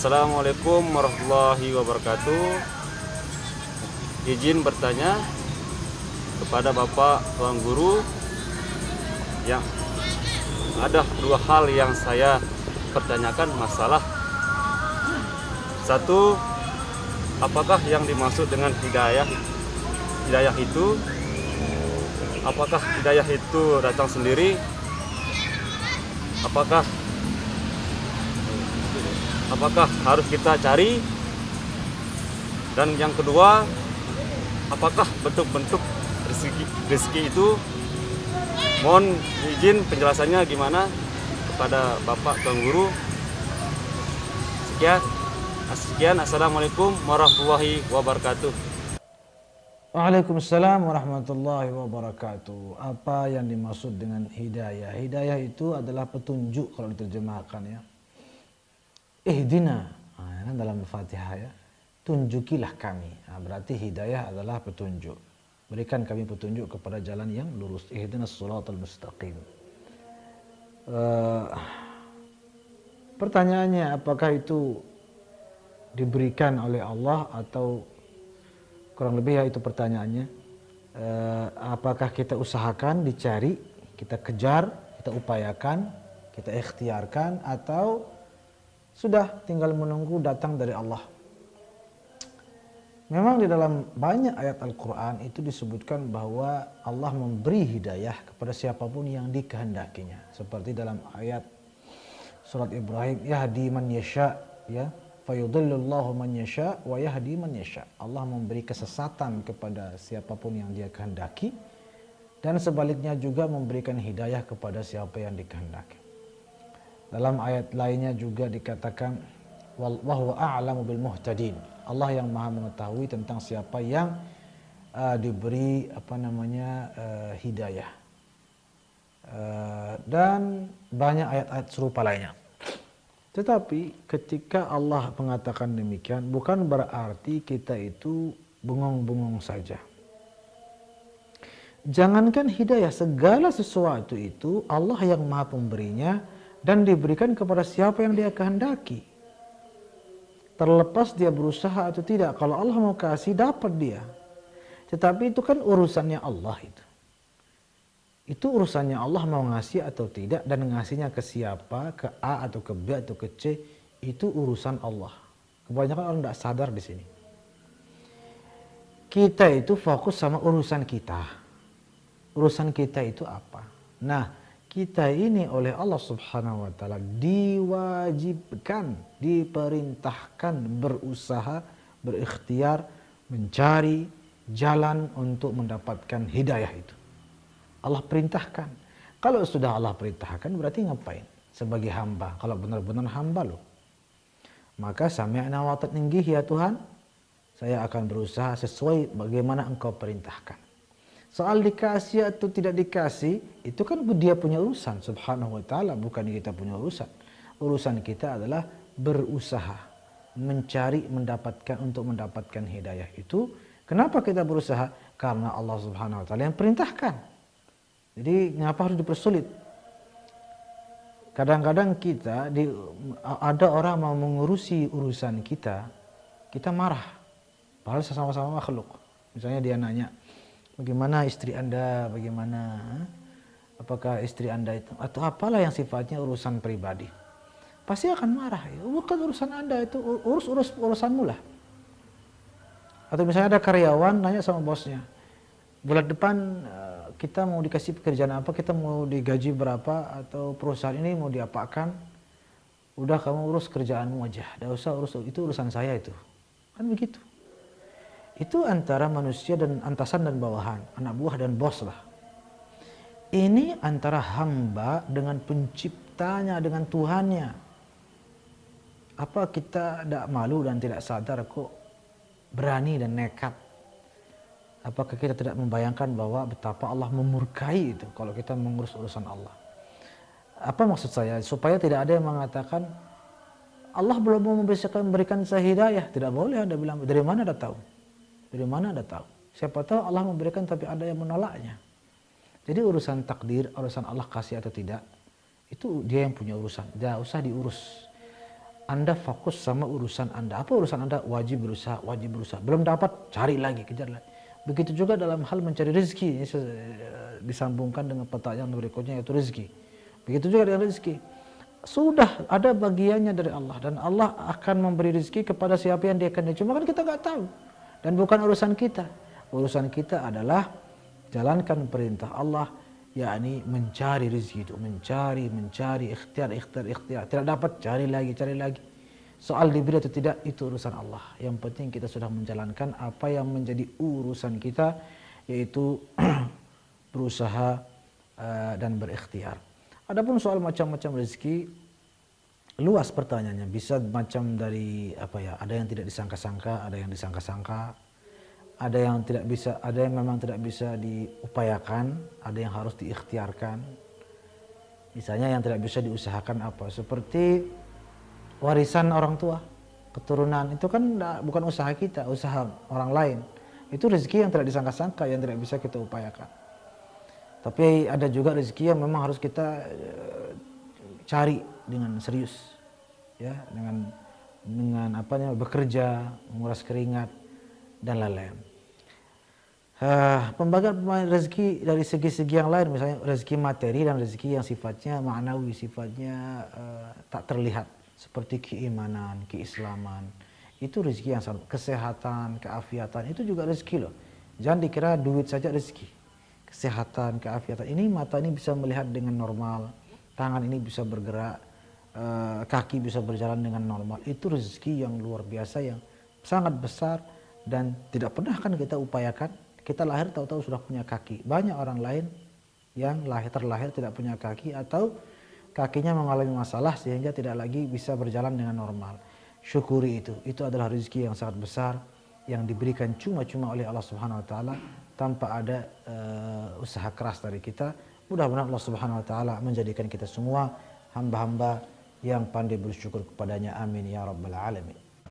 Assalamualaikum warahmatullahi wabarakatuh. Izin bertanya kepada Bapak Tuan Guru, yang ada dua hal yang saya pertanyakan masalah. Satu, apakah yang dimaksud dengan hidayah itu, apakah hidayah itu datang sendiri? Apakah harus kita cari? Dan yang kedua, apakah bentuk-bentuk rezeki itu? Mohon izin penjelasannya gimana kepada Bapak Tuan Guru. Sekian, assalamualaikum warahmatullahi wabarakatuh. Waalaikumsalam warahmatullahi wabarakatuh. Apa yang dimaksud dengan hidayah? Hidayah itu adalah petunjuk kalau diterjemahkan ya. Ihdina, kan dalam Al-Fatihah ya. Tunjukilah kami. Berarti hidayah adalah petunjuk. Berikan kami petunjuk kepada jalan yang lurus. Ihdinas shiratal mustaqim. Pertanyaannya, apakah itu diberikan oleh Allah atau kurang lebih ya itu pertanyaannya. Apakah kita usahakan, dicari, kita kejar, kita upayakan, kita ikhtiarkan, atau sudah tinggal menunggu datang dari Allah? Memang di dalam banyak ayat Al-Quran itu disebutkan bahwa Allah memberi hidayah kepada siapapun yang dikehendakinya. Seperti dalam ayat surat Ibrahim, yahdi man yasha, ya, fayudhillullahu man yasha wa yahdi man yasha. Allah memberi kesesatan kepada siapapun yang dia kehendaki, dan sebaliknya juga memberikan hidayah kepada siapa yang dikehendaki. Dalam ayat lainnya juga dikatakan wa huwa a'lamu bil muhtadin. Allah yang Maha mengetahui tentang siapa yang diberi hidayah. Dan banyak ayat-ayat serupa lainnya. Tetapi ketika Allah mengatakan demikian, bukan berarti kita itu bengong-bengong saja. Jangankan hidayah, segala sesuatu itu Allah yang Maha pemberinya dan diberikan kepada siapa yang dia kehendaki. Terlepas dia berusaha atau tidak, kalau Allah mau kasih, dapat dia. Tetapi itu kan urusannya Allah itu. Itu urusannya Allah mau ngasih atau tidak, dan ngasihnya ke siapa, ke A atau ke B atau ke C, itu urusan Allah. Kebanyakan orang tidak sadar di sini. Kita itu fokus sama urusan kita. Urusan kita itu apa? Nah, kita ini oleh Allah Subhanahu wa taala diwajibkan, diperintahkan berusaha, berikhtiar, mencari jalan untuk mendapatkan hidayah itu. Allah perintahkan. Kalau sudah Allah perintahkan, berarti ngapain? Sebagai hamba, kalau benar-benar hamba loh. Maka sami'na wa ata'na ya Tuhan, saya akan berusaha sesuai bagaimana Engkau perintahkan. Soal dikasih atau tidak dikasih, itu kan dia punya urusan subhanahu wa ta'ala, bukan kita punya urusan. Urusan kita adalah berusaha, mencari, untuk mendapatkan hidayah itu. Kenapa kita berusaha? Karena Allah subhanahu wa ta'ala yang perintahkan. Jadi kenapa harus dipersulit? Kadang-kadang ada orang mau mengurusi urusan kita, kita marah. Padahal sama-sama makhluk. Misalnya dia nanya, bagaimana istri Anda, apakah istri Anda itu, atau apalah yang sifatnya urusan pribadi. Pasti akan marah. Bukan urusan Anda, itu urusanmu lah. Atau misalnya ada karyawan nanya sama bosnya, bulan depan kita mau dikasih pekerjaan apa, kita mau digaji berapa, atau perusahaan ini mau diapakan. Udah kamu urus kerjaanmu aja, tidak usah urus, itu urusan saya itu. Kan begitu. Itu antara manusia dan atasan dan bawahan, anak buah dan bos lah. Ini antara hamba dengan penciptanya, dengan Tuhannya. Apa kita tidak malu dan tidak sadar kok berani dan nekat? Apakah kita tidak membayangkan bahwa betapa Allah memurkai itu kalau kita mengurus urusan Allah? Apa maksud saya? Supaya tidak ada yang mengatakan Allah belum mau memberikan saya hidayah. Tidak boleh Anda bilang, dari mana Anda tahu? Dari mana Anda tahu? Siapa tahu Allah memberikan tapi ada yang menolaknya. Jadi urusan takdir, urusan Allah kasih atau tidak, itu dia yang punya urusan. Tidak usah diurus. Anda fokus sama urusan Anda. Apa urusan Anda? Wajib berusaha, wajib berusaha. Belum dapat, cari lagi, kejar lagi. Begitu juga dalam hal mencari rezeki. Ini disambungkan dengan pertanyaan berikutnya, yaitu rezeki. Begitu juga dengan rezeki. Sudah ada bagiannya dari Allah, dan Allah akan memberi rezeki kepada siapa yang Dia kehendaki. Cuma kan kita nggak tahu, dan bukan urusan kita. Urusan kita adalah jalankan perintah Allah, yakni mencari rezeki itu, mencari, ikhtiar. Tidak dapat, cari lagi. Soal diberi atau tidak itu urusan Allah. Yang penting kita sudah menjalankan apa yang menjadi urusan kita, yaitu berusaha dan berikhtiar. Adapun soal macam-macam rezeki, luas pertanyaannya. Bisa macam dari ada yang tidak disangka-sangka, ada yang disangka-sangka, ada yang tidak bisa, ada yang memang tidak bisa diupayakan, ada yang harus diikhtiarkan. Misalnya yang tidak bisa diusahakan seperti warisan orang tua, keturunan, itu kan bukan usaha kita, usaha orang lain. Itu rezeki yang tidak disangka-sangka, yang tidak bisa kita upayakan. Tapi ada juga rezeki yang memang harus kita cari dengan serius, ya, dengan bekerja, menguras keringat dan lain-lain. Pembagian rezeki dari segi-segi yang lain, misalnya rezeki materi dan rezeki yang sifatnya ma'nawi, sifatnya tak terlihat, seperti keimanan, keislaman. Itu rezeki yang sangat, kesehatan, keafiatan, itu juga rezeki loh. Jangan dikira duit saja rezeki. Kesehatan, keafiatan, ini mata ini bisa melihat dengan normal, tangan ini bisa bergerak, kaki bisa berjalan dengan normal. Itu rezeki yang luar biasa, yang sangat besar, dan tidak pernah kan kita upayakan. Kita lahir tahu-tahu sudah punya kaki. Banyak orang lain yang terlahir tidak punya kaki, atau kakinya mengalami masalah sehingga tidak lagi bisa berjalan dengan normal. Syukuri itu. Itu adalah rezeki yang sangat besar, yang diberikan cuma-cuma oleh Allah Subhanahu wa taala tanpa ada usaha keras dari kita. Mudah-mudahan Allah Subhanahu wa taala menjadikan kita semua hamba-hamba yang pandai bersyukur kepadanya. Amin ya rabbal alamin.